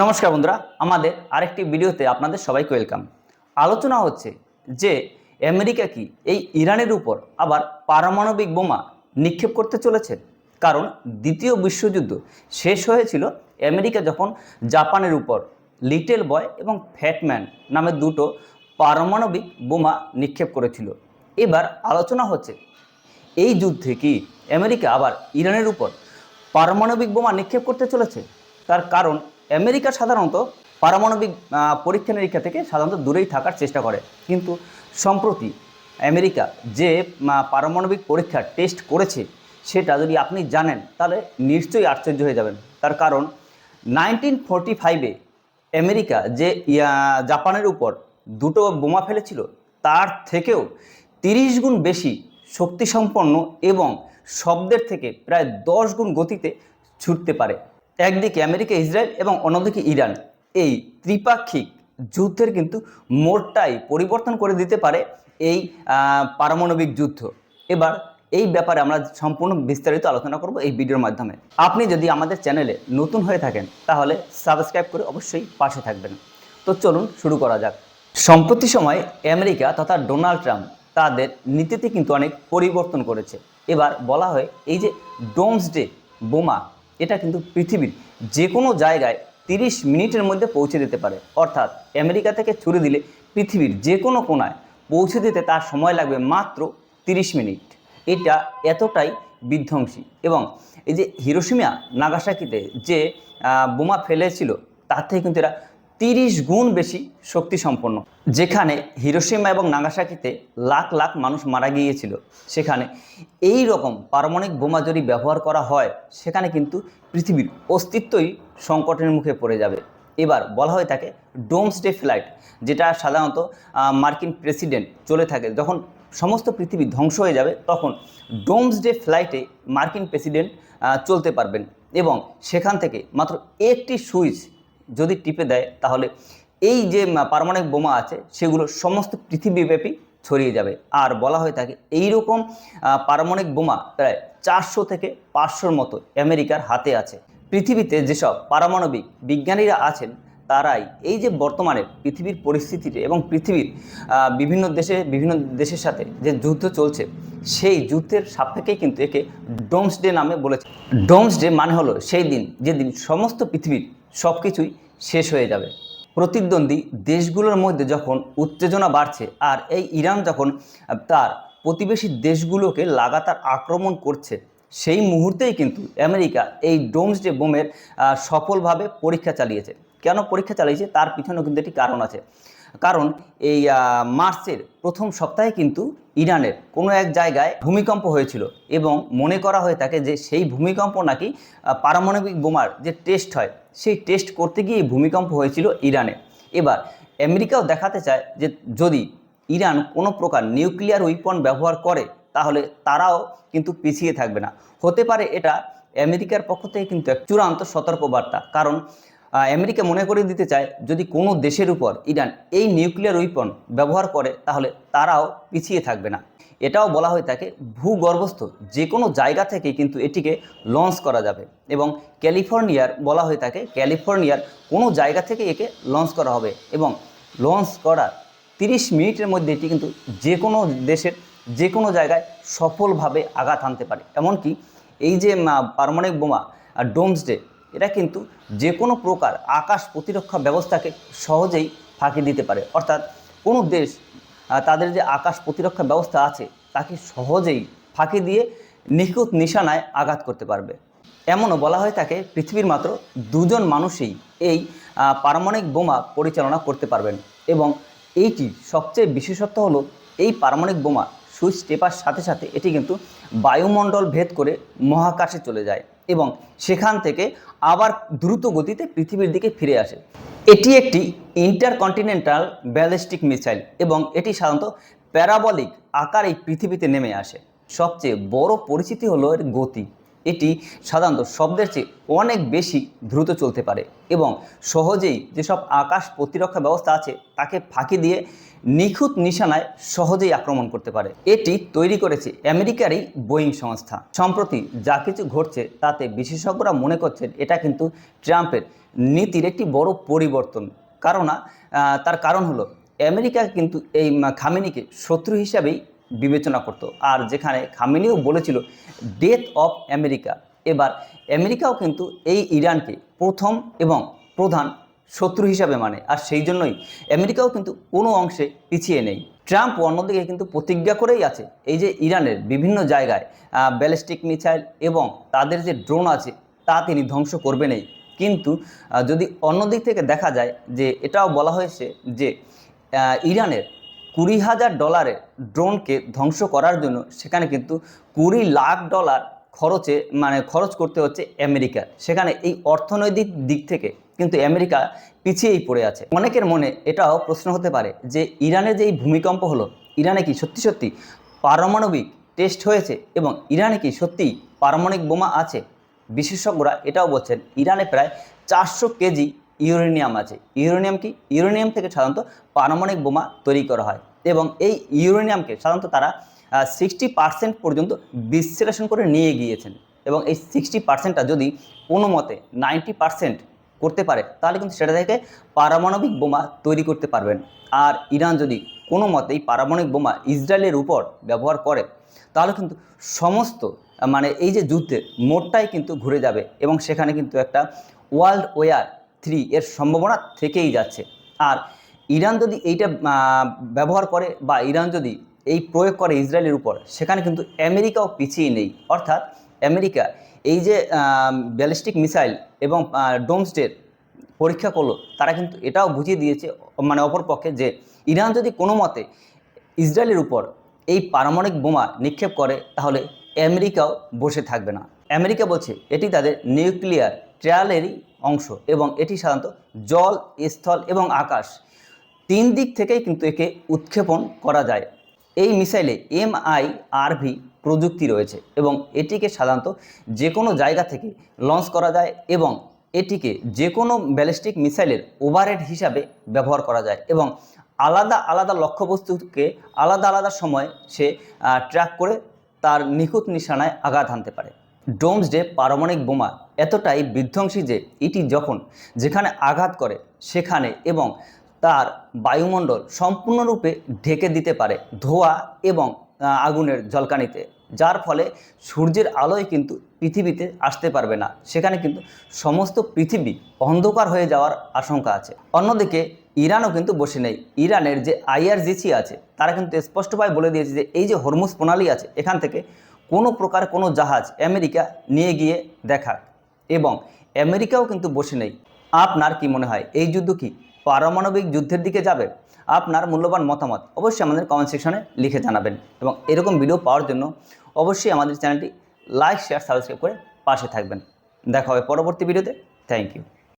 নমস্কার বন্ধুরা, আমাদের আরেকটি ভিডিওতে আপনাদের সবাইকে ওয়েলকাম। আলোচনা হচ্ছে যে আমেরিকা কি এই ইরানের উপর আবার পারমাণবিক বোমা নিক্ষেপ করতে চলেছে। কারণ দ্বিতীয় বিশ্বযুদ্ধ শেষ হয়েছিল আমেরিকা যখন জাপানের উপর লিটল বয় এবং ফ্যাটম্যান নামে দুটো পারমাণবিক বোমা নিক্ষেপ করেছিল। এবার আলোচনা হচ্ছে এই যুদ্ধে কি আমেরিকা আবার ইরানের উপর পারমাণবিক বোমা নিক্ষেপ করতে চলেছে। তার কারণ আমেরিকা সাধারণত পারমাণবিক পরীক্ষা নিরীক্ষা থেকে সাধারণত দূরেই থাকার চেষ্টা করে, কিন্তু সম্প্রতি আমেরিকা যে পারমাণবিক পরীক্ষার টেস্ট করেছে সেটা যদি আপনি জানেন তাহলে নিশ্চয়ই আশ্চর্য হয়ে যাবেন। তার কারণ 1945-এ আমেরিকা যে জাপানের উপর দুটো বোমা ফেলেছিল তার থেকেও 30 গুণ বেশি শক্তিসম্পন্ন এবং শব্দের থেকে প্রায় 10 গুণ গতিতে ছুটতে পারে। একদিকে আমেরিকা ইসরায়েল এবং অন্যদিকে ইরান, এই ত্রিপাক্ষিক যুদ্ধের কিন্তু মোড়টাই পরিবর্তন করে দিতে পারে এই পারমাণবিক যুদ্ধ। এবার এই ব্যাপারে আমরা সম্পূর্ণ বিস্তারিত আলোচনা করব এই ভিডিওর মাধ্যমে। আপনি যদি আমাদের চ্যানেলে নতুন হয়ে থাকেন তাহলে সাবস্ক্রাইব করে অবশ্যই পাশে থাকবেন। তো চলুন শুরু করা যাক। সম্প্রতি সময়ে আমেরিকা তথা ডোনাল্ড ট্রাম্প তাদের নীতিতে কিন্তু অনেক পরিবর্তন করেছে। এবার বলা হয় এই যে ডোমসডে বোমা, এটা কিন্তু পৃথিবীর যে কোনো জায়গায় 30 মিনিটের মধ্যে পৌঁছে দিতে পারে। অর্থাৎ আমেরিকা থেকে ছুড়ে দিলে পৃথিবীর যে কোনো কোণায় পৌঁছে দিতে তার সময় লাগবে মাত্র 30 মিনিট। এটা এতটাই বিধ্বংসী। এবং এই যে হিরোশিমা নাগাসাকিতে যে বোমা ফেলেছিল তার থেকে কিন্তু এরা 30 গুণ বেশি শক্তি সম্পন্ন। যেখানে হিরোশিমা এবং নাগাসাকিতে লাখ লাখ মানুষ মারা গিয়েছিল, সেখানে এই রকম পারমাণবিক বোমা যদি ব্যবহার করা হয় সেখানে কিন্তু পৃথিবীর অস্তিত্বই সংকটের মুখে পড়ে যাবে। এবার বলা হয় তাকে ডোমসডে ফ্লাইট, যেটা সাধারণত মার্কিন প্রেসিডেন্ট চলে থাকে যখন সমস্ত পৃথিবী ধ্বংস হয়ে যাবে, তখন ডোমসডে ফ্লাইটে মার্কিন প্রেসিডেন্ট চলতে পারবেন এবং সেখান থেকে মাত্র একটি সুইচ যদি টিপে দেয় তাহলে এই যে পারমাণবিক বোমা আছে সেগুলো সমস্ত পৃথিবীব্যাপী ছড়িয়ে যাবে। আর বলা হয়ে থাকে এইরকম পারমাণবিক বোমা প্রায় 400 থেকে 500-র মতো আমেরিকার হাতে আছে। পৃথিবীতে যেসব পারমাণবিক বিজ্ঞানীরা আছেন তারাই এই যে বর্তমানে পৃথিবীর পরিস্থিতিতে এবং পৃথিবীর বিভিন্ন দেশের সাথে যে যুদ্ধ চলছে সেই যুদ্ধের সাপেক্ষেই কিন্তু একে ডোমসডে নামে বলেছে। ডোমসডে মানে হলো সেই দিন যেদিন সমস্ত পৃথিবীর সব কিছুই শেষ হয়ে যাবে। প্রতিদ্বন্দ্বী দেশগুলোর মধ্যে যখন উত্তেজনা বাড়ছে আর এই ইরান যখন তার প্রতিবেশী দেশগুলোকে লাগাতার আক্রমণ করছে, সেই মুহূর্তেই কিন্তু আমেরিকা এই ডোমসডে বোমের সফলভাবে পরীক্ষা চালিয়েছে। কেন পরীক্ষা চালিয়েছে তার পিছনেও কিন্তু একটি কারণ আছে। কারণ এই মার্চের প্রথম সপ্তাহে কিন্তু ইরানের কোনো এক জায়গায় ভূমিকম্প হয়েছিল এবং মনে করা হয়ে থাকে যে সেই ভূমিকম্প নাকি পারমাণবিক বোমার যে টেস্ট হয় সেই টেস্ট করতে গিয়ে ভূমিকম্প হয়েছিল ইরানে। এবার আমেরিকাও দেখাতে চায় যে যদি ইরান কোনো প্রকার নিউক্লিয়ার উইপন ব্যবহার করে তাহলে তারাও কিন্তু পিছিয়ে থাকবে না। হতে পারে এটা আমেরিকার পক্ষ থেকে কিন্তু এক চূড়ান্ত সতর্কবার্তা। কারণ আমেরিকা মনে করে দিতে চায় যদি কোনো দেশের উপর ইরান এই নিউক্লিয়ার উইপন ব্যবহার করে তাহলে তারাও পিছিয়ে থাকবে না। এটাও বলা হয়ে থাকে ভূগর্ভস্থ যে কোনো জায়গা থেকে কিন্তু এটিকে লঞ্চ করা যাবে এবং ক্যালিফোর্নিয়ার বলা হয়ে থাকে ক্যালিফোর্নিয়ার কোনো জায়গা থেকে একে লঞ্চ করা হবে এবং লঞ্চ করার 30 মিনিটের মধ্যে এটি কিন্তু যে কোনো দেশের যে কোনো জায়গায় সফলভাবে আঘাত হানতে পারে। এমনকি এই যে পারমাণবিক বোমা ডোমসডে, এটা কিন্তু যে কোনো প্রকার আকাশ প্রতিরক্ষা ব্যবস্থাকে সহজেই ফাঁকি দিতে পারে। অর্থাৎ কোনো দেশ তাদের যে আকাশ প্রতিরক্ষা ব্যবস্থা আছে তাকে সহজেই ফাঁকি দিয়ে নিখুঁত নিশানায় আঘাত করতে পারবে। এমনও বলা হয়ে থাকে পৃথিবীর মাত্র 2 জন মানুষই এই পারমাণবিক বোমা পরিচালনা করতে পারবেন এবং এইটি সবচেয়ে বিশেষত্ব হলো এই পারমাণবিক বোমা সুইচ টেপার সাথে সাথে এটি কিন্তু বায়ুমণ্ডল ভেদ করে মহাকাশে চলে যায় এবং সেখান থেকে আবার দ্রুত গতিতে পৃথিবীর দিকে ফিরে আসে। এটি একটি ইন্টারকন্টিনেন্টাল ব্যালিস্টিক মিসাইল এবং এটি সাধারণত প্যারাবলিক আকারে পৃথিবীতে নেমে আসে। সবচেয়ে বড় পরিচিতি হলো এর গতি। এটি সাধারণত শব্দের চেয়ে অনেক বেশি দ্রুত চলতে পারে এবং সহজেই যেসব আকাশ প্রতিরক্ষা ব্যবস্থা আছে তাকে ফাঁকি দিয়ে নিখুঁত নিশানায় সহজেই আক্রমণ করতে পারে। এটি তৈরি করেছে আমেরিকারই বোয়িং সংস্থা। সম্প্রতি যা কিছু ঘটছে তাতে বিশেষজ্ঞরা মনে করছেন এটা কিন্তু ট্রাম্পের নীতির একটি বড় পরিবর্তন। তার কারণ হলো আমেরিকা কিন্তু এই খামেনিকে শত্রু হিসাবেই বিবেচনা করত। আর যেখানে খামেনিও বলেছিল ডেথ অফ আমেরিকা, এবার আমেরিকাও কিন্তু এই ইরানকে প্রথম এবং প্রধান শত্রু হিসাবে মানে। আর সেই জন্যই আমেরিকাও কিন্তু কোনো অংশে পিছিয়ে নেই। ট্রাম্প অন্যদিকে কিন্তু প্রতিজ্ঞা করেই আছে এই যে ইরানের বিভিন্ন জায়গায় ব্যালিস্টিক মিসাইল এবং তাদের যে ড্রোন আছে তা তিনি ধ্বংস করবেনই। কিন্তু যদি অন্য দিক থেকে দেখা যায় যে এটাও বলা হয়েছে যে ইরানের $20,000 ড্রোনকে ধ্বংস করার জন্য সেখানে কিন্তু $20 লাখ খরচ করতে হচ্ছে আমেরিকার। সেখানে এই অর্থনৈতিক দিক থেকে কিন্তু আমেরিকা পিছিয়েই পড়ে আছে। অনেকের মনে এটাও প্রশ্ন হতে পারে যে ইরানের যে এই ভূমিকম্প হলো, ইরানে কি সত্যি সত্যি পারমাণবিক টেস্ট হয়েছে এবং ইরানে কি সত্যি পারমাণবিক বোমা আছে? বিশেষজ্ঞরা এটাও বলছেন ইরানে প্রায় 400 কেজি ইউরেনিয়াম আছে। ইউরেনিয়াম থেকে সাধারণত পারমাণবিক বোমা তৈরি করা হয় এবং এই ইউরেনিয়ামকে সাধারণত তারা 60% পর্যন্ত বিশ্লেষণ করে নিয়ে গিয়েছেন এবং এই 60%টা যদি কোনো মতে 90% করতে পারে তাহলে কিন্তু সেটা থেকে পারমাণবিক বোমা তৈরি করতে পারবেন। আর ইরান যদি কোনো মতেই পারমাণবিক বোমা ইসরায়েলের উপর ব্যবহার করে তাহলে কিন্তু সমস্ত এই যে যুদ্ধের মোড়টাই কিন্তু ঘুরে যাবে এবং সেখানে কিন্তু একটা ওয়ার্ল্ড ওয়ার 3 এর সম্ভাবনা থেকেই যাচ্ছে। আর ইরান যদি এইটা ব্যবহার করে বা ইরান যদি এই প্রয়োগ করে ইসরায়েলের উপর, সেখানে কিন্তু আমেরিকাও পিছিয়ে নেই। অর্থাৎ আমেরিকা এই যে ব্যালিস্টিক মিসাইল এবং ডোমসডের পরীক্ষা করলো, তারা কিন্তু এটাও বুঝিয়ে দিয়েছে অপরপক্ষে যে ইরান যদি কোনো মতে ইসরায়েলের উপর এই পারমাণবিক বোমা নিক্ষেপ করে তাহলে আমেরিকাও বসে থাকবে না। আমেরিকা বলছে এটি তাদের নিউক্লিয়ার ট্রায়ালেরই অংশ এবং এটি সাধারণত জল, স্থল এবং আকাশ 3 দিক থেকেই কিন্তু একে উৎক্ষেপণ করা যায়। এই মিসাইলে MIRV প্রযুক্তি রয়েছে এবং এটিকে সাধারণত যে কোনো জায়গা থেকে লঞ্চ করা যায় এবং এটিকে যে কোনো ব্যালিস্টিক মিসাইলের ওভারহেড হিসাবে ব্যবহার করা যায় এবং আলাদা আলাদা লক্ষ্যবস্তুকে আলাদা আলাদা সময় সে ট্র্যাক করে তার নিখুঁত নিশানায় আঘাত হানতে পারে। ডোমসডে পারমাণবিক বোমা এতটাই বিধ্বংসী যে এটি যেখানে আঘাত করে সেখানে এবং তার বায়ুমণ্ডল সম্পূর্ণরূপে ঢেকে দিতে পারে ধোঁয়া এবং আগুনের ঝলকানিতে, যার ফলে সূর্যের আলোয় কিন্তু পৃথিবীতে আসতে পারবে না। সেখানে কিন্তু সমস্ত পৃথিবী অন্ধকার হয়ে যাওয়ার আশঙ্কা আছে। অন্যদিকে ইরানও কিন্তু বসে নেই। ইরানের যে IRGC আছে তারা কিন্তু স্পষ্টভাবে বলে দিয়েছে যে এই যে হরমুজ প্রণালী আছে এখান থেকে কোনো প্রকার কোনো জাহাজ আমেরিকা নিয়ে গিয়ে দেখাক, এবং আমেরিকাও কিন্তু বসে নেই। আপনার কি মনে হয় এই যুদ্ধ কি পারমাণবিক যুদ্ধের দিকে যাবে? আপনার মূল্যবান মতামত অবশ্যই আমাদের কমেন্ট সেকশনে লিখে জানাবেন এবং এরকম ভিডিও পাওয়ার জন্য অবশ্যই আমাদের চ্যানেলটি লাইক, শেয়ার, সাবস্ক্রাইব করে পাশে থাকবেন। দেখা হবে পরবর্তী ভিডিওতে। Thank you.